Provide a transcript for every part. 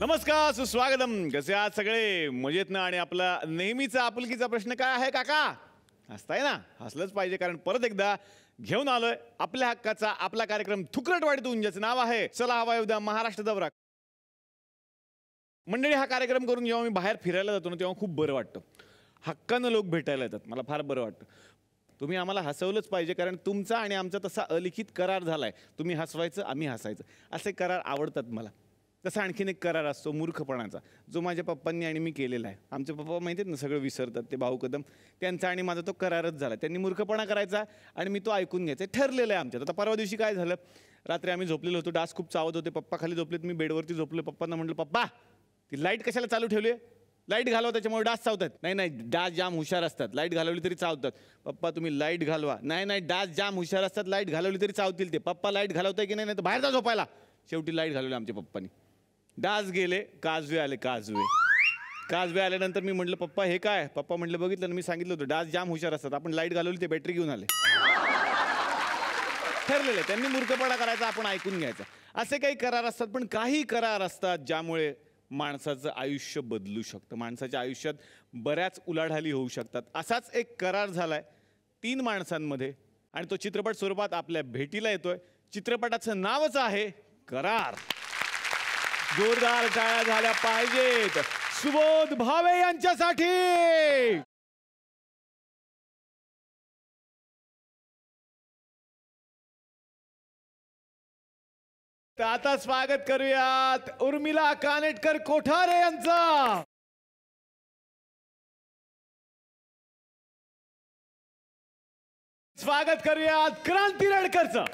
नमस्कार, सुस्वागतम. कसे आहात सगळे? मजेत ना? आणि आपला नेहमीचा आपुलकीचा प्रश्न काय आहे काका? हसताय ना? हसलंच पाहिजे, कारण परत एकदा घेऊन आलोय आपल्या हक्काचा आपला कार्यक्रम थुकरटवाडीतून, ज्याचं नाव आहे चला हवा उद्या महाराष्ट्र दौरा. मंडळी, हा कार्यक्रम करून जेव्हा मी बाहेर फिरायला जातो ना, तेव्हा खूप बरं वाटतं. हक्कानं लोक भेटायला येतात, मला फार बरं वाटतं. तुम्ही आम्हाला हसवलंच पाहिजे, कारण तुमचा आणि आमचा तसा अलिखित करार झालाय. तुम्ही हसवायचं, आम्ही हसायचं, असे करार आवडतात मला. तसा आणखीन एक करार असतो मूर्खपणाचा, जो माझ्या पप्पांनी आणि मी केलेला आहे. आमचे पप्पा माहिती आहेत ना, सगळं विसरतात, ते भाऊ कदम. त्यांचा आणि माझा तो करारच झाला. त्यांनी मूर्खपणा करायचा आणि मी तो ऐकून घ्यायचा. ठरलेलं आहे आमच्यात. आता परवा दिवशी काय झालं, रात्री आम्ही झोपलेलो होतो, डास खूप चावत होते. पप्पा खाली झोपलेत, मी बेडवरती झोपलो. पप्पांना म्हटलं, पप्पा ती लाईट कशाला चालू ठेवली आहे? लाईट घालवा, त्याच्यामुळे डास चावतात. नाही नाही, डास जाम हुशार असतात, लाईट घालवली तरी चावतात. पप्पा तुम्ही लाईट घालवा. नाही नाही, डास जाम हुशार असतात, लाईट घालवली तरी चावतील ते. पप्पा लाईट घालवताय की नाही, तर बाहेर जा झोपायला. शेवटी लाईट घालवली आमच्या पप्पांनी. डास गेले, काजवे आले. काजवे आल्यानंतर मी म्हटलं, पप्पा हे काय? पप्पा म्हटलं, बघितलं ना, मी सांगितलं होतं डास जाम हुशार असतात, आपण लाईट घालवली, ते बॅटरी घेऊन आले. ठरलेलं, त्यांनी मूर्खपणा करायचा, आपण ऐकून घ्यायचा. असे काही करार असतात, पण काही करार असतात ज्यामुळे माणसाचं आयुष्य बदलू शकतं, माणसाच्या आयुष्यात बऱ्याच उलाढाली होऊ शकतात. असाच एक करार झालाय 3 माणसांमध्ये, आणि तो चित्रपट स्वरूपात आपल्या भेटीला येतोय. चित्रपटाचं नावच आहे करार. जोरदार टाळ्या झाल्या पाहिजेत सुबोध भावे यांच्यासाठी. तर आता स्वागत करूयात उर्मिला कानेटकर कोठारे यांचा. स्वागत करूयात क्रांती रडकरचं.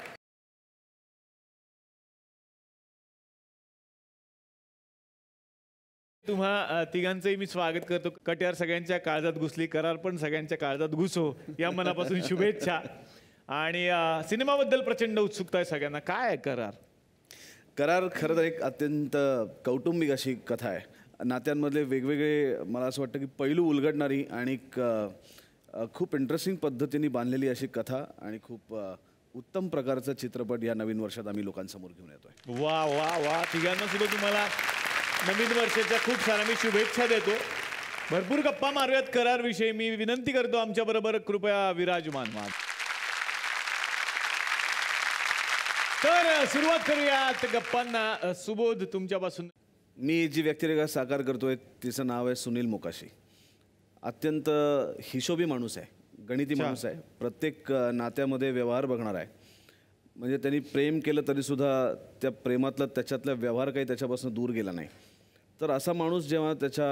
तुम्हा तिघांचंही मी स्वागत करतो. कट्यार सगळ्यांच्या काळजात घुसली, करार पण सगळ्यांच्या काळजात घुसो, या मनापासून शुभेच्छा. आणि सिनेमाबद्दल प्रचंड उत्सुकता आहे सगळ्यांना. काय आहे करार? करार खरं तर एक अत्यंत कौटुंबिक अशी कथा आहे. नात्यांमधले वेगवेगळे, मला असं वाटतं की पैलू उलगडणारी आणि खूप इंटरेस्टिंग पद्धतीने बांधलेली अशी कथा, आणि खूप उत्तम प्रकारचा चित्रपट या नवीन वर्षात आम्ही लोकांसमोर घेऊन येतोय. वा वा वा, तिघांना सुद्धा तुम्हाला नवीन वर्षाच्या खूप साऱ्या मी शुभेच्छा देतो. भरपूर गप्पा मारूयात करार विषयी. मी विनंती करतो आमच्या बरोबर कृपया विराजमान व्हा. तर सुरुवात करूयात गप्पांना. सुबोध, तुमच्यापासून. मी जी व्यक्तिरेखा साकार करतोय तिचं नाव आहे सुनील मोकाशी. अत्यंत हिशोबी माणूस आहे, गणिती माणूस आहे, प्रत्येक नात्यामध्ये व्यवहार बघणार आहे. म्हणजे त्यांनी प्रेम केलं तरीसुद्धा त्या प्रेमातला त्याच्यातला व्यवहार काही त्याच्यापासून दूर गेला नाही. तर असा माणूस जेव्हा त्याच्या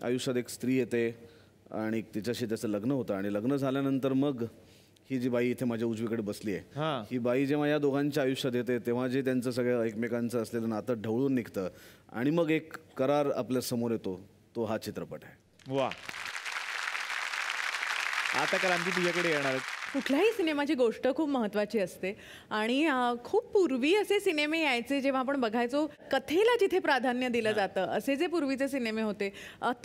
आयुष्यात एक स्त्री येते आणि तिच्याशी त्याचं लग्न होतं, आणि लग्न झाल्यानंतर मग ही जी बाई इथे माझ्या उजवीकडे बसली आहे, ही बाई जेव्हा या दोघांच्या आयुष्यात येते, तेव्हा जे त्यांचं सगळं एकमेकांचं असलेलं नातं ढवळून निघतं, आणि मग एक करार आपल्या समोर येतो, तो हा चित्रपट आहे. वा. आता क्रांती तुझ्याकडे येणार. कुठल्याही सिनेमाची गोष्ट खूप महत्त्वाची असते, आणि खूप पूर्वी असे सिनेमे यायचे जेव्हा आपण बघायचो कथेला जिथे प्राधान्य दिलं जातं, असे जे पूर्वीचे सिनेमे होते,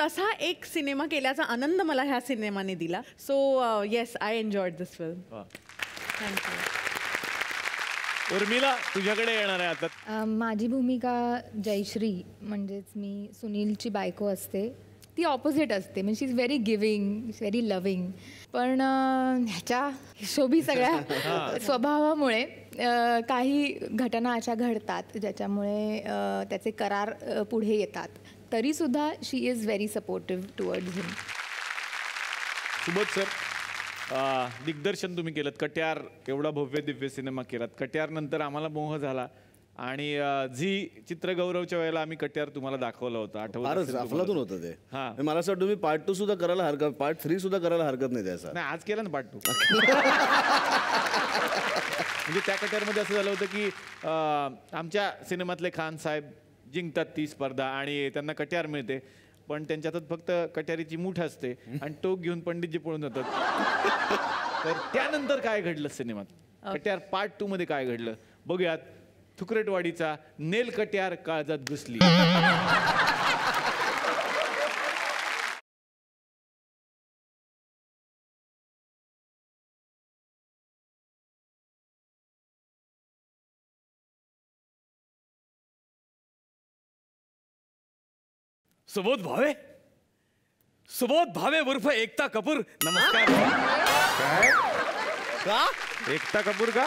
तसा एक सिनेमा केल्याचा आनंद मला ह्या सिनेमाने दिला. So yes, I enjoyed this film. Thank you. Urmila, तुझ्याकडे येणार आहे आता. माझी भूमिका जयश्री, म्हणजेच मी सुनीलची बायको असते. ती ऑपोजिट असते, म्हणजे she is very giving, very loving. पण ह्याच्या हिशोबी सगळ्या स्वभावामुळे काही घटना अशा घडतात ज्याच्यामुळे त्याचे करार पुढे येतात. तरीसुद्धा she is very supportive towards him. Subodh sir, दिग्दर्शन तुम्ही केलं, कट्यार एवढा भव्य दिव्य सिनेमा केलात. कट्यार नंतर आम्हाला मोह झाला, आणि झी चित्रगौरवच्या वेळेला आम्ही कट्यार तुम्हाला दाखवलं होतं, आठवतं? फारच अफलातून होतं ते. मला असं वाटतं मी पार्ट 2 सुद्धा करायला हरकत, पार्ट 3 सुद्धा करायला हरकत नाही त्याचा. नाही, आज केलं ना पार्ट 2. म्हणजे त्या कट्यारमध्ये असं झालं होतं की आमच्या सिनेमातले खान साहेब जिंकतात ती स्पर्धा, आणि त्यांना कट्यार मिळते, पण त्यांच्या हातात फक्त कट्यारीची मूठ असते, आणि टोक घेऊन पंडितजी पळून जातात. तर त्यानंतर काय घडलं सिनेमात? कट्यार पार्ट 2 मध्ये काय घडलं बघूयात. थुकरटवाडीचा नेल कट्यार काळजात घुसली. सुबोध भावे, सुबोध भावे उर्फ एकता कपूर, नमस्कार. का एकता कपूर का?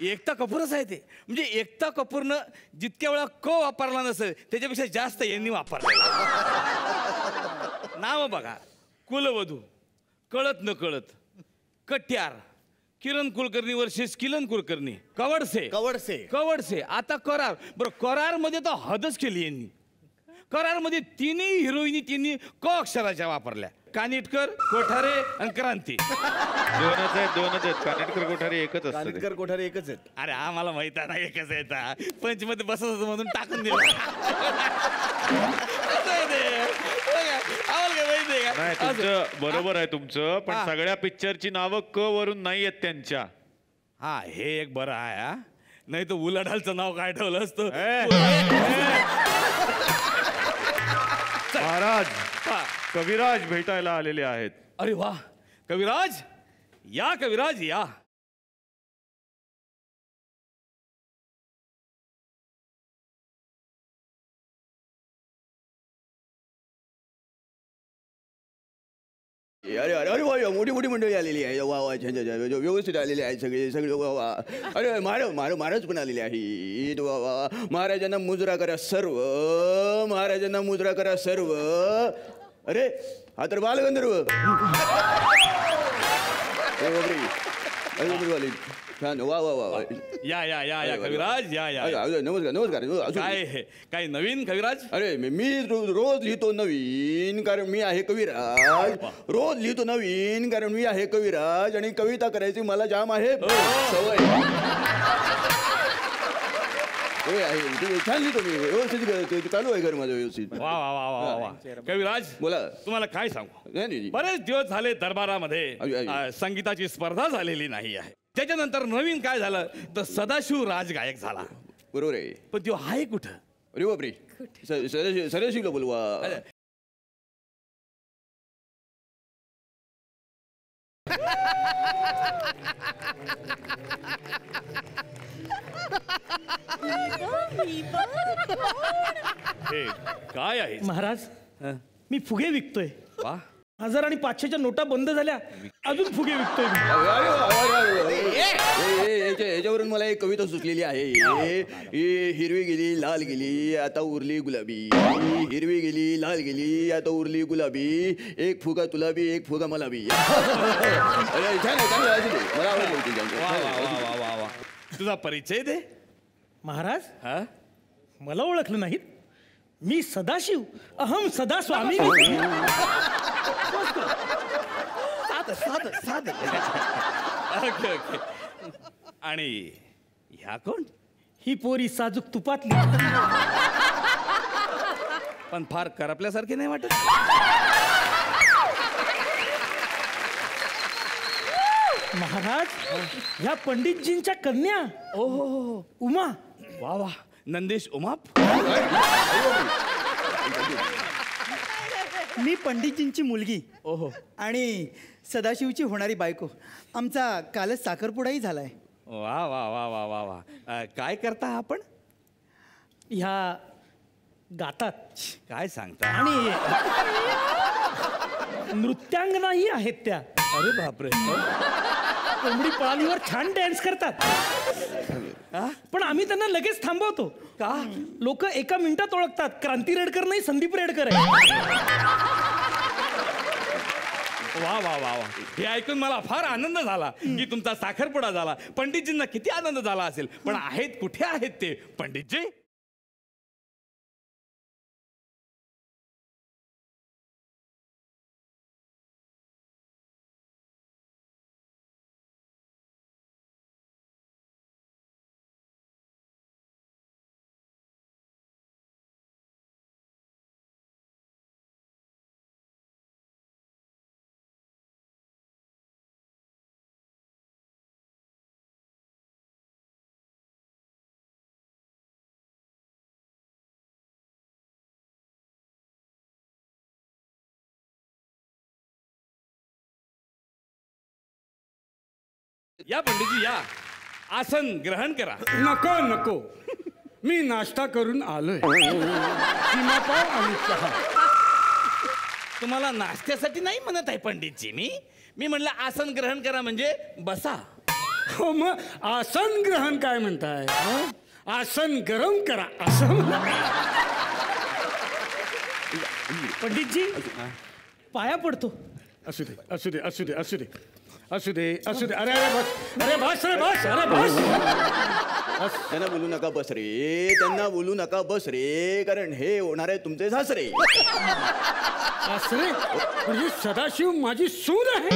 एकता कपूरच आहे ते. म्हणजे एकता कपूरनं जितक्या वेळा क वापरला नसेल त्याच्यापेक्षा जास्त यांनी वापरला. नाव बघा, कुलवधू, कळत न कळत, कट्यार, किरण कुलकर्णी वर्सेस किरण कुलकर्णी, कवडसे कवडसे. कवडसे, आता करार. बरं, करार मध्ये तर हदच केली यांनी. करार मध्ये तिन्ही हिरोईनी तिन्ही क अक्षराच्या वापरल्या. कानिटकर, कोठारे आणि क्रांती. दोनच आहेत. कानेटकर कोठारी एकच असतं. कानिटकर कोठारे एकच आहेत. अरे आम्हाला माहित आहे ना एकच येतात. पंचमध्ये बसत होतो म्हणून टाकून दिलं. असं आहे ते. आम्हाला काय माहिती आहे नाही, का? तुमचं बरोबर आहे तुमचं, पण हा. सगळ्या पिक्चरची नावं क वरून नाही आहेत त्यांच्या. हा, हे एक बरं आहे. हा, नाही तर उलाढालचं नाव काय ठेवलं असतं. महाराज, हा. कविराज भेटायला आलेले आहेत. अरे वा, कविराज या, कविराज या. अरे अरे अरे वा, मोठी मोठी मंडळी आलेली आहे. वा वा, छान छान, व्यवस्थित आलेले आहेत सगळे सगळे. वा वा. अरे महाराज पण आलेले आहेत. वा वा. महाराजांना मुजरा करा सर्व, महाराजांना मुजरा करा सर्व. अरे हा तर बालगंधर्व. छान. वा वा वा. या या या या कविराज, या या. नमस्कार नमस्कार. काय काय नवीन कविराज? अरे मी रोज लिहितो नवीन, कारण मी आहे कविराज. रोज लिहितो नवीन कारण मी आहे कविराज, आणि कविता करायची मला जाम आहे सवय. छान लिहितो मी, व्यवस्थित चालू आहे घर माझं व्यवस्थित. वा वा वा वा वा. कविराज बोला. तुम्हाला काय सांगू, नाही, नाही. बरेच दिवस झाले दरबारामध्ये अय. संगीताची स्पर्धा झालेली नाही आहे. त्याच्यानंतर नवीन काय झालं तर सदाशिव राज गायक झाला. बरोबर आहे. पण तो आहे कुठं? अरे बापरे, सदाशिवला बोलवा. हे काय आहे? महाराज, मी फुगे विकतोय. वा, 1000 आणि 500च्या नोटा बंद झाल्या, अजून फुगे विकतोय मी. याच्यावरून मला एक कविता सुचलेली आहे. हिरवी गेली लाल गेली आता उरली गुलाबी, हिरवी गेली लाल गेली आता उरली गुलाबी, एक फुगा तुला बी एक फुगा मला बी. छान आहे, चांगलं आहे ते. मला आवडलं. वा वा वा वा वा वा. तुझा परिचय दे. महाराज, हा, मला ओळखलं नाहीत? मी सदाशिव, अहम सदा स्वामी. Okay okay. आणि ह्या कोण? ही पोरी साजूक तुपातली. पण फार करपल्यासारखे नाही वाटत. महाराज, ह्या पंडितजींच्या कन्या. ओहो, उमा. वा वा. नंदेश उमाप. मी पंडितजींची मुलगी ओहो. आणि सदाशिवची होणारी बायको. आमचा कालच साखरपुडाही झालाय. वा वा वा वा वा वा. काय करता आपण? ह्या गातात काय सांगता? आणि नृत्यांगनाही आहेत त्या. अरे बापरे. कोंबडी पळालीवर छान डान्स करतात. पण आम्ही त्यांना लगेच थांबवतो. का? लोक एका मिनिटात ओळखतात, क्रांती रेडकर नाही संदीप रेडकर आहे. वा वा वा वा. हे ऐकून मला फार आनंद झाला की तुमचा साखरपुडा झाला. पंडितजींना किती आनंद झाला असेल. पण आहेत कुठे आहेत ते पंडितजी? या पंडितजी या. आसन ग्रहण करा. नको नको, मी नाश्ता करून आलोय सीमापाव आणि चहा. तुम्हाला नाश्त्यासाठी नाही म्हणत आहे पंडितजी. मी म्हणलं आसन ग्रहण करा म्हणजे बसा. हो मग आसन ग्रहण काय म्हणताय? हं? आसन गरम करा असं पंडितजी पाया पडतो. असू दे असू दे असू दे असू दे असू दे असू दे. अरे अरे बस अरे बस रे बस अरे बस. त्यांना बोलू नका बस रे, त्यांना बोलू नका बस रे, कारण हे होणार आहे तुमचे सासरे. सासरे म्हणजे सदाशिव माझी सून आहे.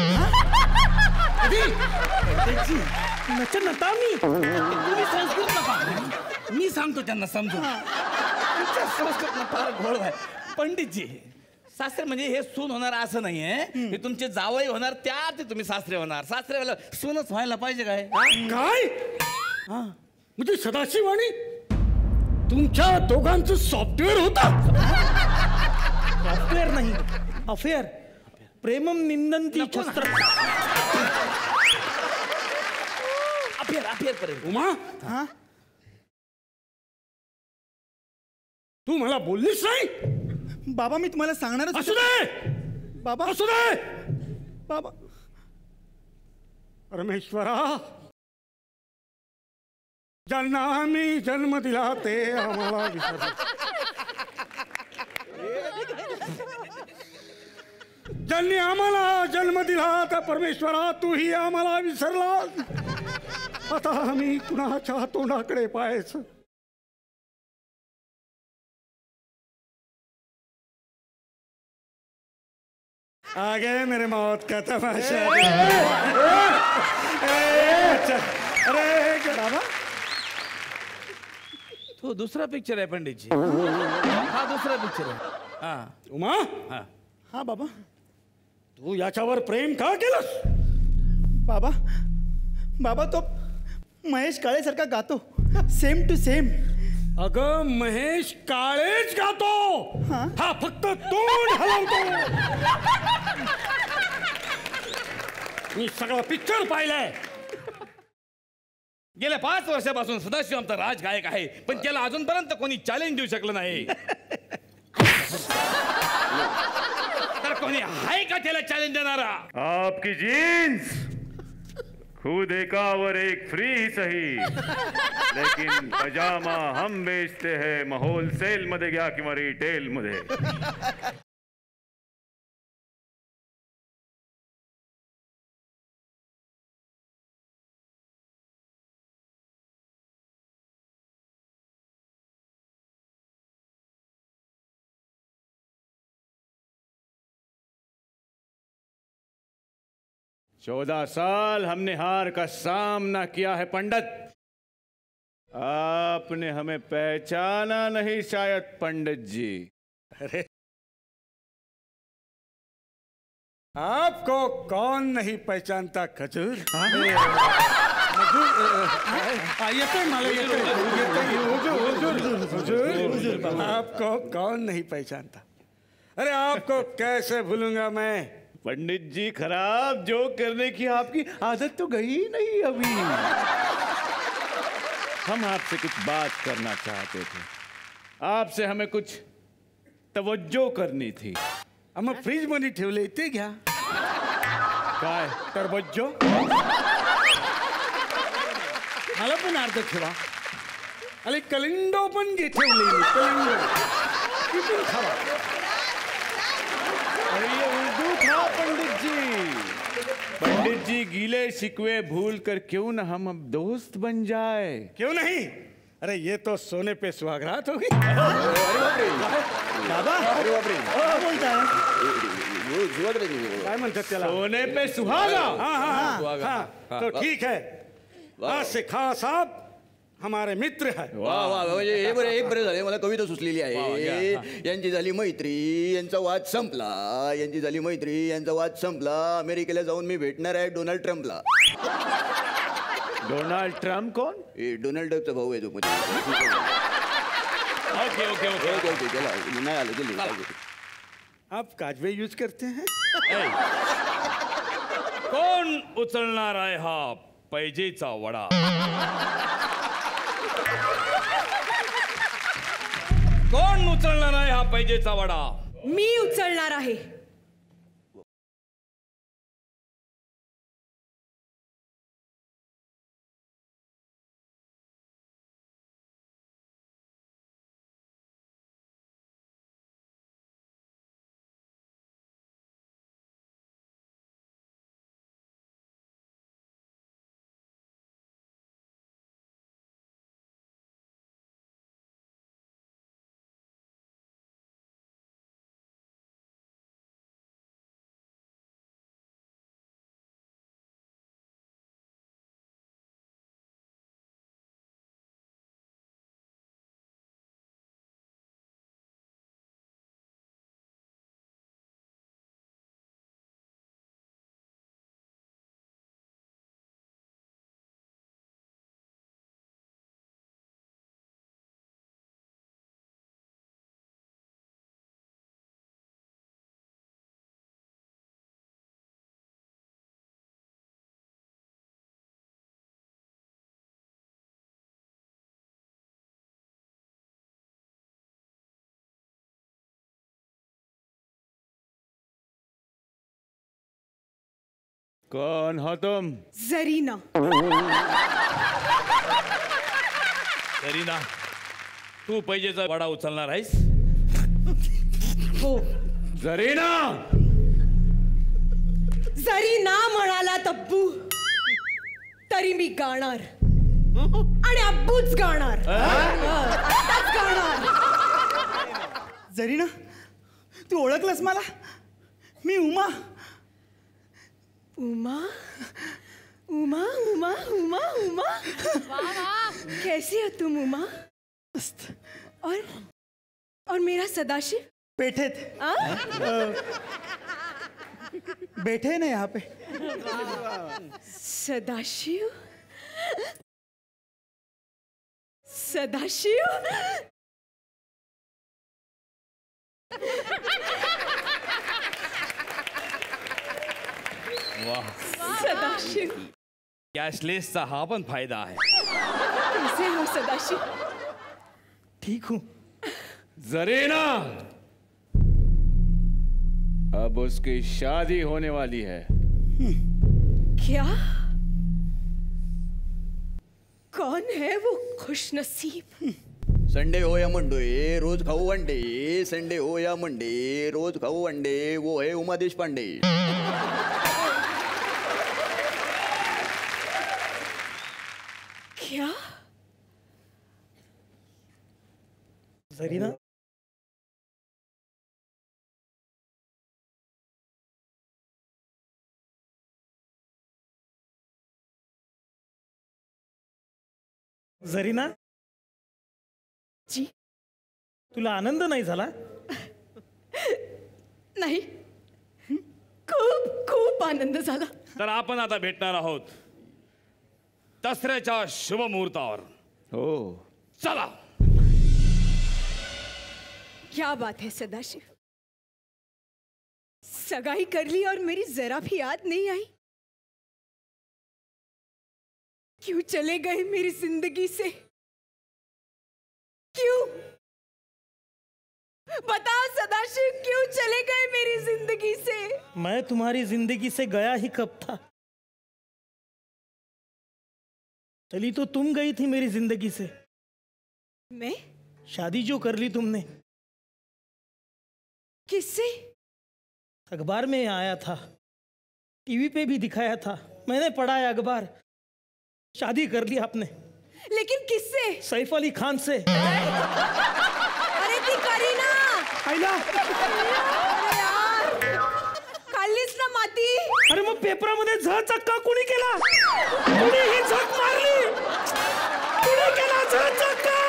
नटा मी तुम्ही संस्कृत नका, मी सांगतो त्यांना समजून. तुमच्या संस्कृत फार घोळ आहे. पंडितजी सासरे म्हणजे हे सून होणार असं नाहीये. हे तुमचे जावई होणार, त्या ते तुम्ही सासरे होणार. सासरे व्हायला सूनच व्हायला पाहिजे काय? काय म्हणजे सदाशिव आणि तुमच्या दोघांचं सॉफ्टवेअर होतं? सॉफ्टवेअर नाही, अफेअर. प्रेमम निंदंती शस्त्र. अफेअर पर्यंत. उमा हा तू मला बोललीस नाही? बाबा मी तुम्हाला सांगणारच असू होतो. दे बाबा असू दे. बाबा परमेश्वरा, ज्यांना आम्ही जन्म दिला ते आम्हाला विसरले. ज्यांनी आम्हाला जन्म दिला त्या परमेश्वरा तूही आम्हाला विसरला. आता आम्ही कुणाच्या तोंडाकडे पाहायचं? आगे मेरे मौत का तमाशा. अरे बाबा तो दुसरा पिक्चर आहे पंडितजी. हा दुसरा पिक्चर आहे. हा उमा, हा बाबा. तू याच्यावर प्रेम का केलंस? बाबा बाबा तो महेश काळेसारखा गातो, सेम टू सेम. अगं महेश काळेच गातो, हा फक्त तोंड हलवतो. मी सगळा पिक्चर पाहिलाय. गेल्या 5 वर्षापासून सदाशिव आमचा राजगायक आहे, पण त्याला अजूनपर्यंत कोणी चॅलेंज देऊ शकलं नाही. तर कोणी आहे का त्याला चॅलेंज देणारा? आपकी जीन्स खुद एकावर एक फ्री ही सही, लेकिन पजामा हम बेचते हैं होलसेल मध्ये घ्या किंवा रिटेल मध्ये. चौदह साल हमने हार का सामना किया है पंडित. आपने हमें पहचाना नहीं शायद पंडित जी. अरे आपको कौन नहीं पहचानता खजूर? येते मला हुजूर, आपको कौन नहीं पहचानता? अरे आपको कैसे भूलूंगा मैं? पंडित जी खराब जोक करने की आपकी आदत तो गई नहीं अभी. हम आपसे कुछ बात करना चाहते थे. आपसे हमें कुछ तवज्जो करनी थी. मग फ्रीज मध्ये ठेवले ते घ्या. काय टरबज्जो मला पण अर्ध ठेवा. अरे कलिंडो पण घे ठेवले. कलिंडो ती पण खावा. अरे ये उर्दू था पंडित जी. पंडित जी गिले शिकवे भूल कर क्यों न हम अब दोस्त बन जाए? क्यों नहीं? अरे ये तो सोने पे सुहागरात होगी. बाबा काय बोलताय? काय म्हणतात त्याला? सोने पे सुहागा. हाँ तो ठीक है. आज से खास आप हमारे मित्र है. वा वा म्हणजे हे बरं झाले. मला कविता सुचलेली आहे. यांची झाली मैत्री, यांचा वाद संपला. यांची झाली मैत्री, यांचा वाद संपला. अमेरिकेला जाऊन मी भेटणार आहे डोनाल्ड ट्रम्पला. डोनाल्ड ट्रम्प कौन? डोनाल्ड डकचा भाऊ आहे तो. ओके ओके ओके ओके चला नाही आलं जल्दी. आप काजवे यूज करते हैं? कोण उचलणार आहे हा पैजेचा वडा? पैजेचा वडा? मी उचलणार आहे. कौन हो तुम? जरीना. जरीना, तू पैजेचा वडा उचलणार आहेस? हो. जरीना. जरी ना म्हणाला तब्बू तरी मी गाणार आणि अब्बूच गाणार. आत्ताच गाणार. जरीना, तू ओळखलंस मला? मी उमा. उमा उमा उमा उमा उमा. कैसी हो तुम उमा? और मेरा सदाशिव? पेठेत बैठे ना यहाँ पे. सदाशिव सदाशिव. वाह, सदाशिव. कॅशलेसचा हा पण फायदा आहे. कैसे हो सदाशिव? ठीक हूँ. जरीना, अब उसकी शादी होने वाली है. क्या? कौन है वो खुशनसीब? संडे हो या मंडे रोज खाऊ अंडे. संडे हो या मंडे रोज खाऊ अंडे. वो है उमा देशपांडे. क्या? जरीना, जरीना जी. तुला आनंद नाही झाला? नाही, खूप खूप आनंद झाला. तर आपण आता भेटणार आहोत दसऱ्याच्या शुभ मुहूर्तावर. हो. चला. क्या बात है सदाशिव. सगाई कर ली और मेरी जरा भी याद नहीं आई. क्यों चले गए मेरी जिंदगी से? क्यों? बताओ सदाशिव, क्यों चले गए मेरी जिंदगी से? मैं तुम्हारी जिंदगी से गया ही कब था? चली तो तुम गई थी मेरी जिंदगी से. मैं? शादी जो कर ली तुमने. किससे? अखबार में आया था, टीवी पे भी दिखाया था, मैंने पढ़ा है अखबार. शादी कर ली आपने. लेकिन किससे? सैफ अली खान से. अरे ती करीना. आईला. अरे यार, खाल्लीस ना माती. अरे मग पेपरामध्ये झ चक्का कुणी केला? कुणी ही झक मारली? कुणी केला झ चक्का?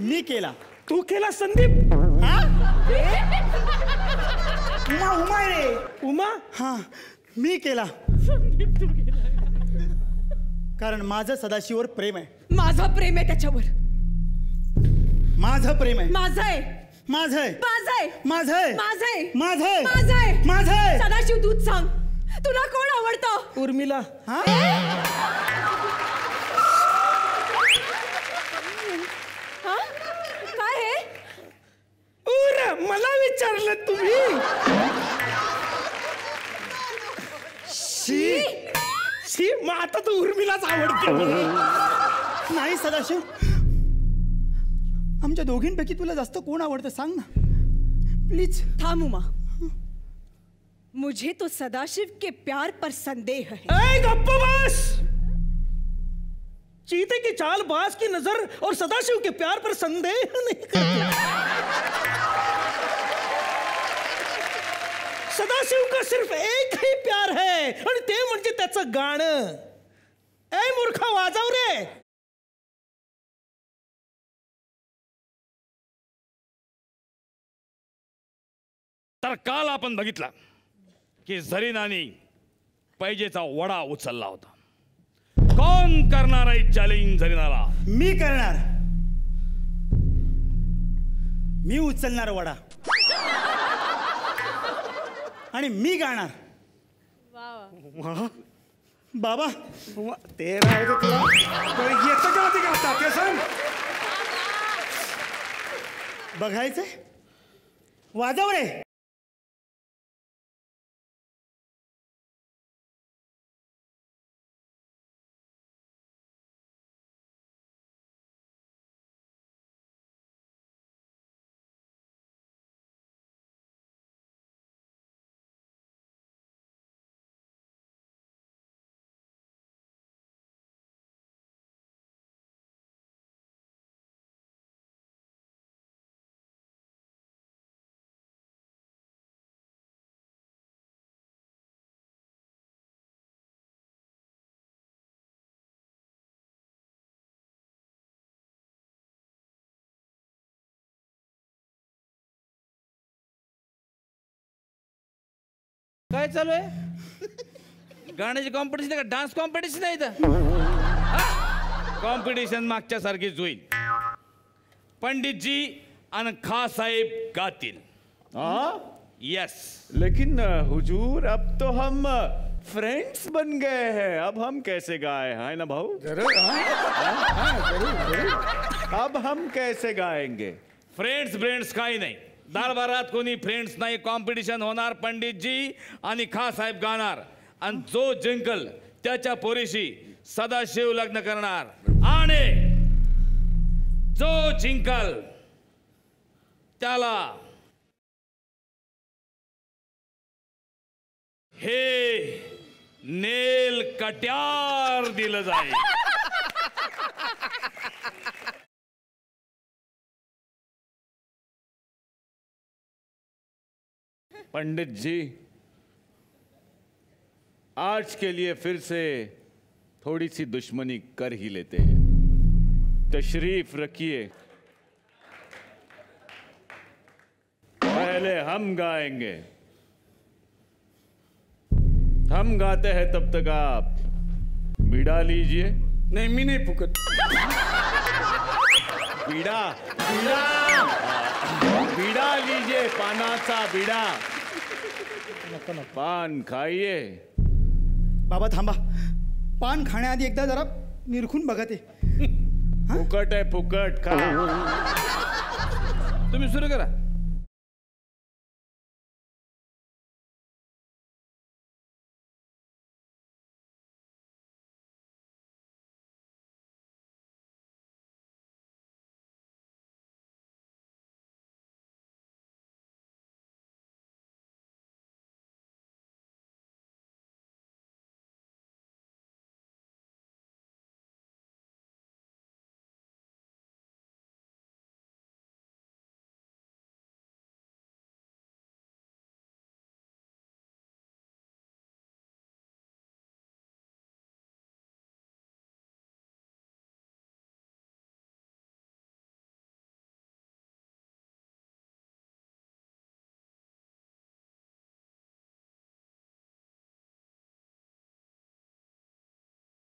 मी केला. तू केला संदीप? उमा उमा रे. उमा? हा, मी केला. कारण माझं सदाशिववर प्रेम आहे. माझं प्रेम आहे त्याच्यावर. माझं प्रेम आहे. माझं आहे. माझं आहे. माझं आहे. माझं आहे. माझं आहे. माझं आहे. माझं आहे. माझं आहे. सदाशिव, तूच सांग, तुला कोण आवडतं? उर्मिला. हा? हा? विचारलं तुम्ही? शी मग आता तू उर्मिलाच आवडते. नाही सदाशिव, आमच्या दोघींपैकी तुला जास्त कोण आवडतं सांग ना प्लीज. थाम उमा, मुझे तो सदाशिव के प्यार पर संदेह है. ए गप्पा बस. चीते की चाल बाज की नजर और सदाशिव के प्यार पर संदेह नहीं करते. सदाशिव का सिर्फ एक ही प्यार है आणि ते म्हणजे त्याचं गाणं. ए मूर्खा, वाजव रे. तर काल आपण बघितला की झरीनाने पैजेचा वडा उचलला होता. कोण करणार आहे चॅलेंज झरीनाला? मी करणार. मी उचलणार वडा आणि मी गाणार. बाबा ते राहू तुला येतं का ते गाता ते सांग. बघायचंय? वाजव रे. काय चालू आहे? गाण्याची कॉम्पिटिशन का डान्स कॉम्पिटिशन आहे इथं? कॉम्पिटिशन मागच्या सारखीच होईल. पंडितजी आणि खा साहेब गातील. यस. लेकिन हुजूर, अब तो हम फ्रेंड्स बन गए हैं. अब हम कैसे गाए है ना भाऊ? जरूर. अब हम कैसे गाएंगे? फ्रेंड्स काही नाही. दरबारात कोणी फ्रेंड्स नाही. कॉम्पिटिशन होणार. पंडितजी आणि खा साहेब गाणार आणि जो जिंकल त्याच्या पोरीशी सदाशिव लग्न करणार आणि जो जिंकल त्याला हे नेल कट्यार दिलं जाईल. पंडित जी, आज के लिए फिर से थोड़ी सी दुश्मनी कर ही लेते हैं. तशरीफ रखिए. पहले हम गाएंगे. हम गाते हैं तब तक आप बीड़ा लीजिए. नाही मी नाही फुकत. बीड़ा बीड़ा बीड़ा लीजिए. पानाचा बीड़ा. पान खाइए. बाबा थांबा. पान खाण्याआधी एकदा जरा निरखून बघा ते. फुकट आहे फुकट. खा. तुम्ही सुरू करा.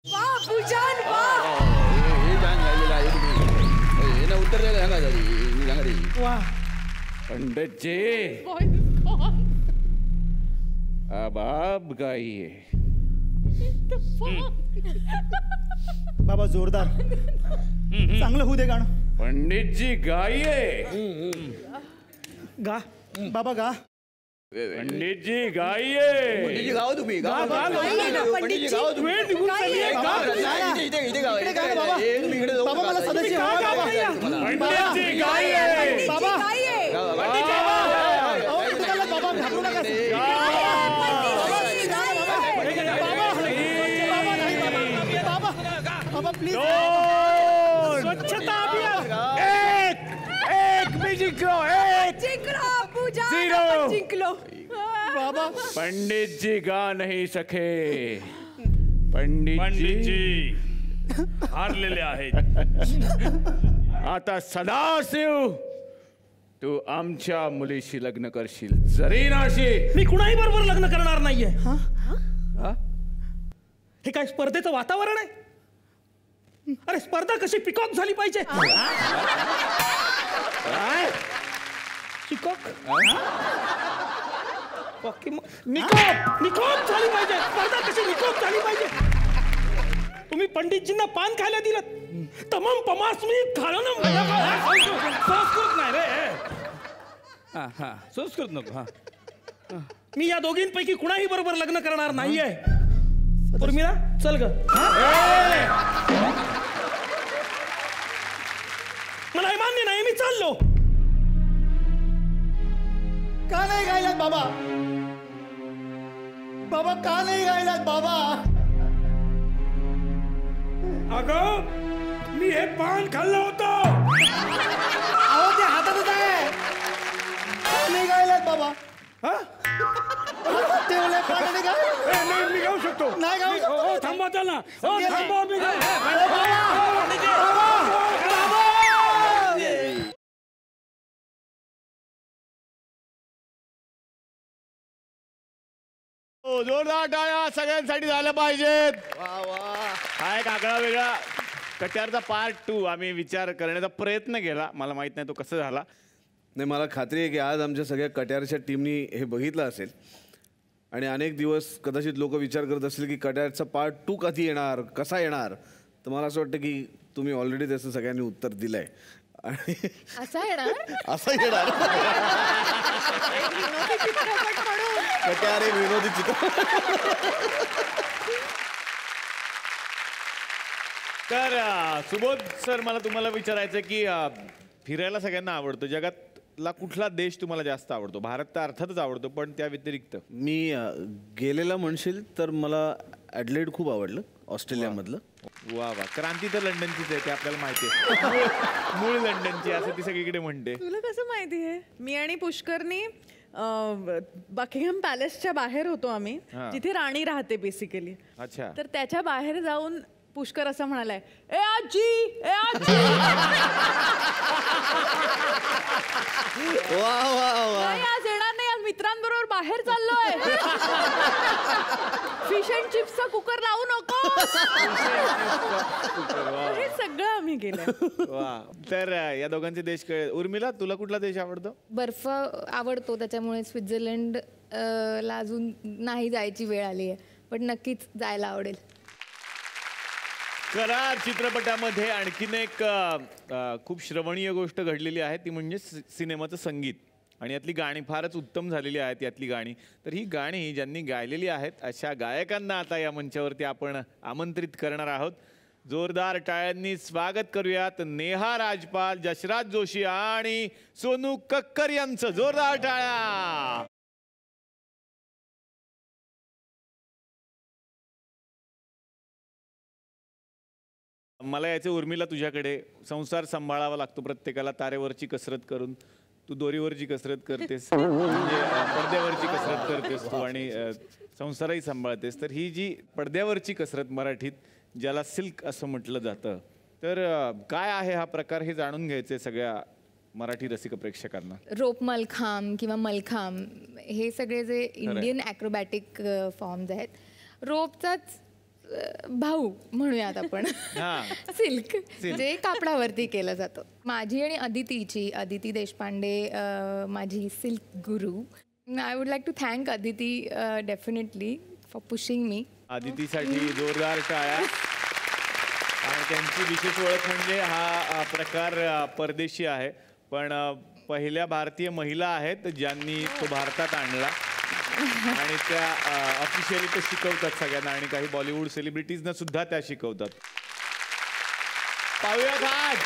वाह भुजान वाह. हे गाणं गायलेलं आहे तुम्ही. हे ना उत्तर द्यायला सांगा झाली सांगा रे. पंडित जी, अब आप गाइए. बाबा जोरदार. चांगलं होऊ दे गाणं. पंडित जी गाइए. गा. बाबा गा. पंडितजी गाइए. पंडितजी गावा तुम्ही पंडितजी गावा तुम्ही इकडे गा ना बाबा. बाबा मला सदाशिव पंडितजी गाइए. बाबा बाबा घाबरू नका. बाबा प्लीज. स्वच्छता अभियान. एक मी जिंकलो. जिंकलो. बाबा पंडित जी गा नहीं सके. पंडित जी हारलेले आहेत. आता सदाशिव तू आमच्या मुलीशी लग्न करशील. जरीनाशी. मी कुणाही बरोबर लग्न करणार नाहीये. हे काय स्पर्धेचं वातावरण आहे? अरे स्पर्धा कशी पिकॉक झाली पाहिजे. पिकॉक निकोप झाली पाहिजे. स्पर्धा कशी निकोप झाली पाहिजे. तुम्ही पंडितजींना पान खायला दिलं. तमाम पमासमी खाणं संस्कृत नाही रे. हा संस्कृत नको. हा मी या दोघींपैकी कुणाही बरोबर लग्न करणार नाहीये. उर्मिला चल ग. मला हे मान्य नाही. मी चाललो. का नाही गायलात बाबा. बाबा का नाही गायलात बाबा. अगं मी हे पान खाल्लं होतं. अहो ते हातातच आहे. का नाही गायलात बाबा. ठेवलंय पान आणि गाय. नाही मी गाऊ शकतो. नाही गाऊ शकतो. थांबा त्याला. थांबा मी जोरदार टाळ्या सगळ्यांसाठी झाल्या पाहिजेत. हा एक आगळा वेगळा कट्यारचा पार्ट 2 आम्ही विचार करण्याचा प्रयत्न केला. मला माहित नाही तो कसा झाला. नाही मला खात्री आहे की आज आमच्या सगळ्या कट्यारच्या टीमनी हे बघितलं असेल आणि अनेक दिवस कदाचित लोक विचार करत असतील की कट्यारचा पार्ट 2 कधी येणार, कसा येणार. तर मला असं वाटतं की तुम्ही ऑलरेडी त्याचं सगळ्यांनी उत्तर दिलंय. आणि असा येणार. असं येणार. कट्यार एक विनोदी चित्रपट. तर सुबोध सर मला तुम्हाला विचारायचं की फिरायला सगळ्यांना आवडतं. जगातला कुठला देश तुम्हाला जास्त आवडतो? भारत तर अर्थातच आवडतो पण त्या व्यतिरिक्त मी गेलेला म्हणशील तर मला ॲडलेड खूप आवडलं ऑस्ट्रेलियामधलं. वा वा. क्रांती तर लंडनचीच आहे ते आपल्याला माहिती आहे. मूळ लंडनची असं ती सगळीकडे म्हणते. तुला कसं माहिती आहे? मी आणि पुष्करनी बकिंगहॅम पॅलेसच्या बाहेर होतो आम्ही, जिथे राणी राहते बेसिकली. अच्छा. तर त्याच्या बाहेर जाऊन पुष्कर असं म्हणालाय, ए आजी, ए आजी. नाही आज येणार नाही, आज मित्रांबरोबर बाहेर चाललोय. फिश अँड चिप्सचा कुकर लावू नको. हे सगळं आम्ही केलं. वा. तर या दोघांचे देश कळले. उर्मिला तुला कुठला देश आवडतो? बर्फ आवडतो त्याच्यामुळे स्वित्झर्लंड ला अजून नाही जायची वेळ आली आहे पण नक्कीच जायला आवडेल. करार चित्रपटामध्ये आणखीन एक खूप श्रवणीय गोष्ट घडलेली आहे ती म्हणजे सिनेमाचं संगीत आणि यातली गाणी फारच उत्तम झालेली आहेत. यातली गाणी तर ही गाणी ज्यांनी गायलेली आहेत अशा गायकांना आता या मंचावरती आपण आमंत्रित करणार आहोत. जोरदार टाळ्यांनी स्वागत करूयात नेहा राजपाल, जशराज जोशी आणि सोनू कक्कर यांचं. जोरदार टाळ्या. मला याचे उर्मिला तुझ्याकडे. संसार सांभाळावा लागतो प्रत्येकाला. तारेवरची कसरत करून तू दोरीवरची कसरत करतेस, म्हणजे पडद्यावरची कसरत करतेस तू आणि संसारही सांभाळतेस. तर ही जी पडद्यावरची कसरत मराठीत ज्याला सिल्क असं म्हटलं जातं, तर काय आहे हा प्रकार हे जाणून घ्यायचे सगळ्या मराठी रसिक प्रेक्षकांना. रोप मलखांब किंवा मलखांब हे सगळे जे इंडियन ॲक्रोबॅटिक फॉर्म्स आहेत, रोपचाच भाऊ म्हणूयात आपण. सिल्क जे कापडावरती केलं जातं. माझी आणि अदिती देशपांडे माझी सिल्क गुरु. I would like to thank Aditi definitely for pushing me. अदितीसाठी जोरदार टाळ्या. आणि त्यांची विशेष ओळख म्हणजे हा प्रकार परदेशी आहे पण पहिल्या भारतीय महिला आहेत ज्यांनी तो भारतात आणला आणि त्या ऑफिशियली ते शिकवतात सगळ्यांना आणि काही बॉलिवूड सेलिब्रिटीजना सुद्धा त्या शिकवतात. पाहूयात आज.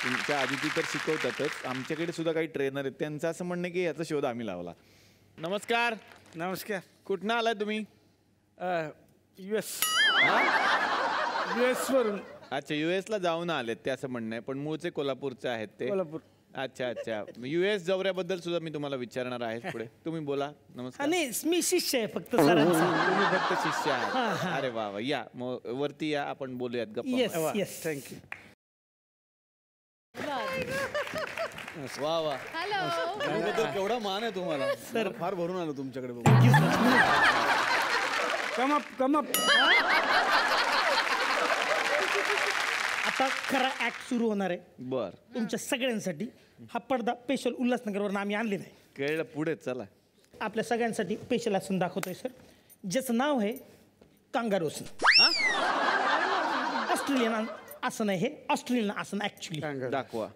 तुमच्या आदिती तर शिकवतातच, आमच्याकडे सुद्धा काही ट्रेनर आहेत, त्यांचं असं म्हणणं की याचा शोध आम्ही लावला. नमस्कार. नमस्कार. कुठनं आलाय तुम्ही? US वरून. अच्छा, US ला जाऊन आलेत ते असं म्हणणं आहे, पण मूळचे कोल्हापूरचे आहेत ते. कोल्हापूर. अच्छा अच्छा. US दौऱ्याबद्दल सुद्धा मी तुम्हाला विचारणार आहे पुढे. तुम्ही बोला. नमस्कार. आणि मी शिष्य आहे फक्त सरांचा. तुम्ही फक्त शिष्य आहात. अरे वा वा. या वरती या, आपण बोलूयात गप्पा. Yes yes. थँक्यू. वा वा. हॅलो. केवढा मान आहे तुम्हाला. सर फार भरून आलो तुमच्याकडे बघून. कमअप. आता खरा ऍक्ट सुरू होणार आहे. बर. तुमच्या सगळ्यांसाठी हा पडदा स्पेशल उल्हासनगरवरून आम्ही आणलेला आहे. कळलं. पुढे चला. आपल्या सगळ्यांसाठी स्पेशल असून दाखवतोय सर, ज्याचं नाव आहे कांगारोसन. ऑस्ट्रेलियन आसन आहे हे, ऑस्ट्रेलियन आसन ऍक्च्युली. दाखवा.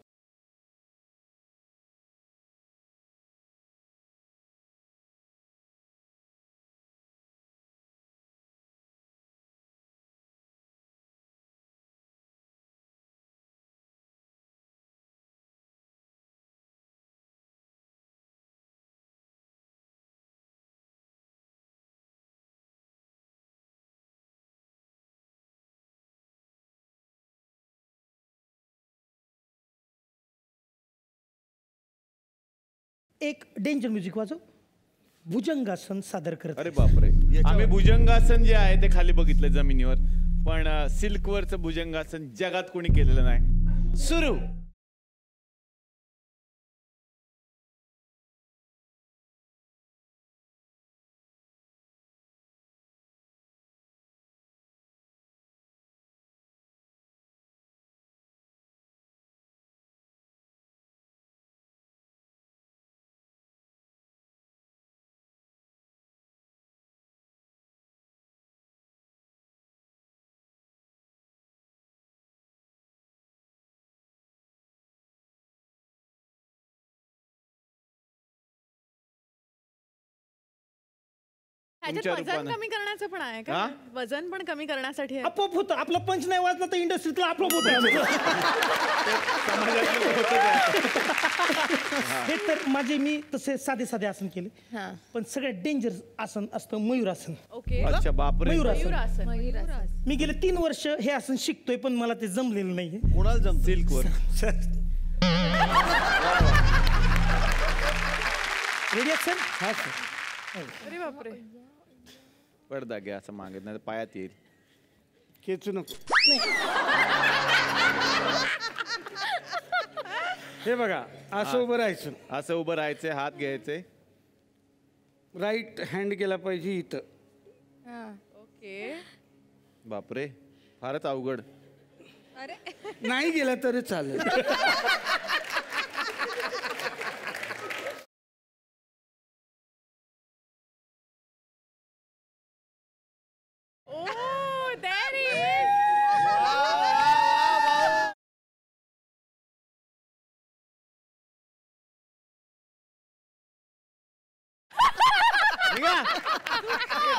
एक डेंजर म्युझिक वाजव. भुजंगासन सादर करत. अरे बापरे. आम्ही भुजंगासन जे आहे ते खाली बघितलं जमिनीवर, पण सिल्कवरचं भुजंगासन जगात कोणी केलेलं नाही. सुरू. ह्याच्यात वजन कमी करण्याचं पण आहे का? वजन पण कमी करण्यासाठी आहे. आपोआप होतं. आपलं पंच नाही वाजला तर इंडस्ट्रीतला आपोआप होतं. हे एकतर माझे मी तसे साधे साधे आसन केले हां. पण सगळ्यात डेंजर आसन असतं मयूरासन. ओके. अच्छा बापरे. मयूरासन. मयूरासन. मी गेले 3 वर्ष हे आसन शिकतोय पण मला ते जमलेलं नाहीये. कोणाला जम सिल्कवर. रेडी आहेत सर? हा सर. अरे बापरे. पडदा घ्या असं मागत नाही तर पायात येईल. खेचू नको. हे बघा असं उभं राहायचं. असं उभं राहायचे, हात घ्यायचे. राईट हँड गेला पाहिजे इथं. ओके. बापरे फारच अवघड. नाही गेला तरी चालेल. Oh, there he is.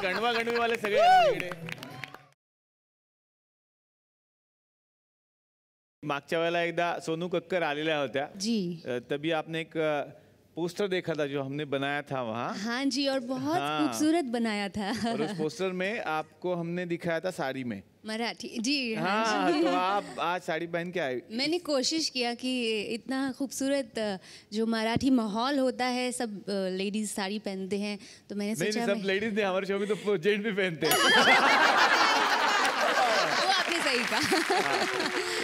गणवा गणवीवाले सगळे आले इकडे. मागच्या वेळेला एकदा सोनू कक्कर आलेल्या होत्या जी. तभी आपने एक पोस्टर देखा था जो हमने बनाया था वहाँ. हाँ जी, और बहुत हाँ। खूबसूरत बनाया था. और उस पोस्टर में आपको हमने दिखाया था साड़ी में. मराठी जी. हाँ जी. तो आप आज साड़ी पहन के आए. मैंने कोशिश किया कि इतना खूबसूरत जो मराठी माहौल होता है, सब लेडीज साड़ी पहनते हैं, तो मैंने नहीं सोचा सब लेडीज ने, हमारे शो में तो जेंट्स भी पहनते हैं. वो आपने सही कहा.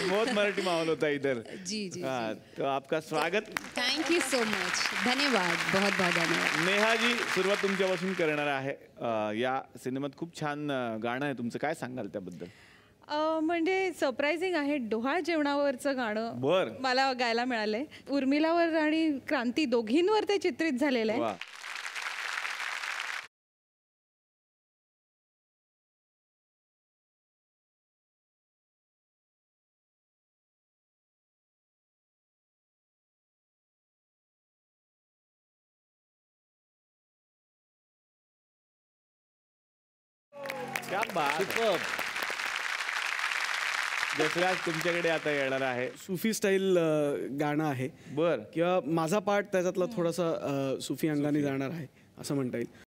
बहुत मराठी माहौल होता है इधर. जी जी. हाँ तो आपका स्वागत. Thank you so much. धन्यवाद, बहुत बहुत धन्यवाद. नेहाजी सुरुवात तुमच्यापासून करणार आहे. या सिनेमात खूप छान गाणं आहे तुमचं, काय सांगाल त्याबद्दल? म्हणजे सरप्राइझिंग आहे. डोहाळ जेवणावरचं गाणं बर. मला गायला मिळालंय. उर्मिलावर आणि क्रांती दोघींवर ते चित्रित झालेलं आहे. वा. क्या बात. जसराज तुमच्याकडे आता येणार आहे. सुफी स्टाईल गाणं आहे. बर. किंवा माझा पार्ट त्याच्यातला थोडासा सुफी अंगाने जाणार आहे असं म्हणता येईल.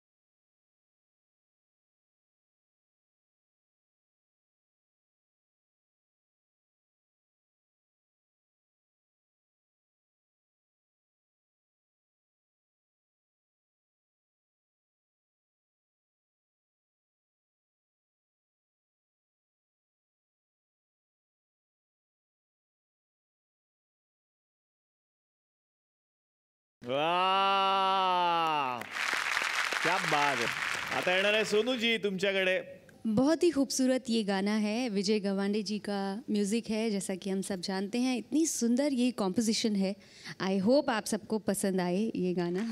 वाह क्या बात है. आता येणार आहे सोनूजी तुमच्याकडे. बहुत ही खूबसूरत ये गाना है. विजय गवांडे जी का म्यूज़िक है, जैसा कि हम सब जानते हैं. इतनी सुंदर ये कॉम्पोजिशन है. आई होप आप सबको पसंद आए ये गाना.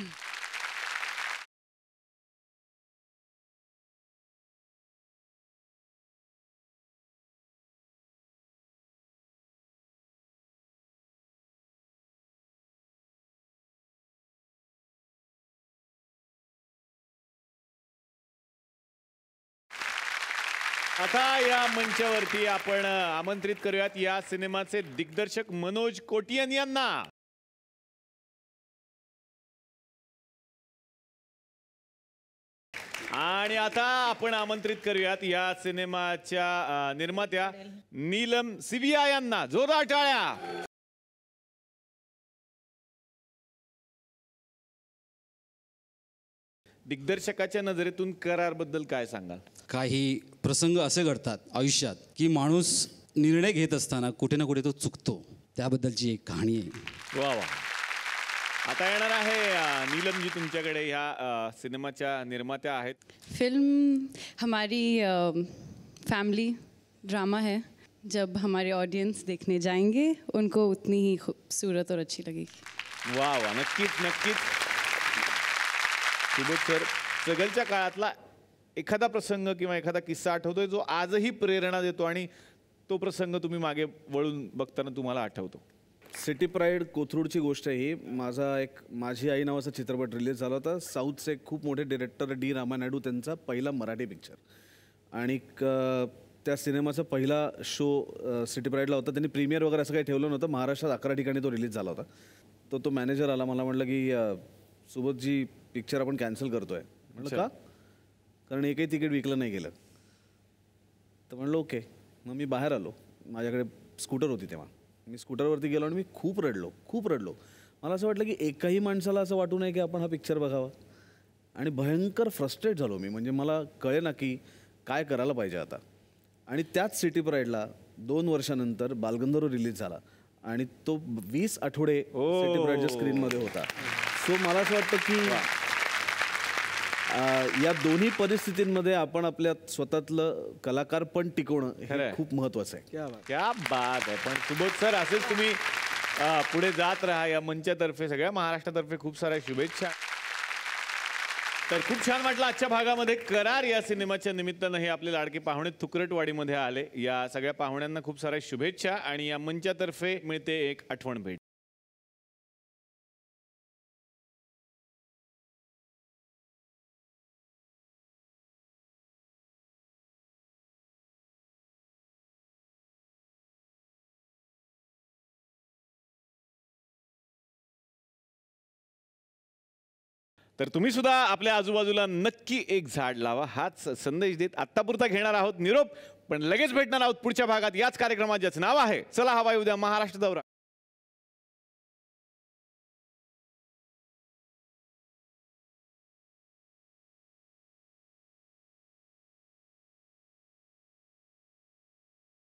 आता या मंचावरती आपण आमंत्रित करूयात या सिनेमाचे दिग्दर्शक मनोज कोटियन यांना. आणि आता आपण आमंत्रित करूयात या सिनेमाच्या निर्मात्या नीलम सिविया यांना. जोरदार टाळ्या. दिग्दर्शकाच्या नजरेतून करारबद्दल काय सांगाल? काही प्रसंग असे घडतात आयुष्यात की माणूस निर्णय घेत असताना कुठे ना कुठे तो चुकतो, त्याबद्दलची एक कहाणी आहे. वा वा. आता येणार आहे नीलमजी तुमच्याकडे. ह्या सिनेमाच्या निर्मात्या आहेत. फिल्म हमारी फैमिली ड्रामा है. जब हमारे ऑडियंस देखने जाएंगे उनको उतनी ही खूबसूरत और अच्छी लगेगी. वा वा. नक्कीच नक्कीच. सुबोध सर, स्ट्रगलच्या काळातला एखादा प्रसंग किंवा एखादा किस्सा आठवतोय जो आजही प्रेरणा देतो आणि तो प्रसंग तुम्ही मागे वळून बघताना तुम्हाला आठवतो? सिटी प्राईड कोथरूडची गोष्ट आहे ही. माझी आई नावाचा चित्रपट रिलीज झाला होता. साऊथचे खूप मोठे डिरेक्टर डी रामा नायडू त्यांचा पहिला मराठी पिक्चर. आणि त्या सिनेमाचा पहिला शो सिटी प्राईडला होता. त्यांनी प्रीमियर वगैरे असं काही ठेवलं नव्हतं. महाराष्ट्रात 11 ठिकाणी तो रिलीज झाला होता. तो मॅनेजर आला, मला म्हटलं की सुबोधजी पिक्चर आपण कॅन्सल करतोय. म्हटलं का? कारण एकही तिकीट विकलं नाही गेलं. तर म्हणलं ओके. मग मी बाहेर आलो, माझ्याकडे स्कूटर होती तेव्हा. मी स्कूटरवरती गेलो आणि मी खूप रडलो. मला असं वाटलं की एकाही माणसाला असं वाटू नये की आपण हा पिक्चर बघावा. आणि भयंकर फ्रस्ट्रेट झालो मी. म्हणजे मला कळे ना की काय करायला पाहिजे आता. आणि त्याच सिटी प्राईडला 2 वर्षानंतर बालगंधर्व रिलीज झाला आणि तो 20 आठवडे सिटी प्राईडच्या स्क्रीनमध्ये होता. सो मला असं वाटतं की या दोन्ही परिस्थितींमध्ये आपण आपल्या स्वतःतलं कलाकार पण टिकवणं हे खूप महत्वाचं आहे. क्या बात आहे. पण सुबोध सर, असेच तुम्ही पुढे जात राहा. या मंचातर्फे सगळ्या महाराष्ट्रातर्फे खूप साऱ्या शुभेच्छा. तर खूप छान वाटलं आजच्या भागामध्ये. करार या सिनेमाच्या निमित्तानं हे आपले लाडके पाहुणे तुकरटवाडीमध्ये आले. या सगळ्या पाहुण्यांना खूप साऱ्या शुभेच्छा आणि या मंचातर्फे मिळते एक आठवण भेट. तर तुम्ही सुद्धा आपल्या आजूबाजूला नक्की एक झाड लावा, हाच संदेश देत आत्तापुरता घेणार आहोत निरोप. पण लगेच भेटणार आहोत पुढच्या भागात याच कार्यक्रमात, ज्याचं नाव आहे चला हवा उद्या महाराष्ट्र दौरा.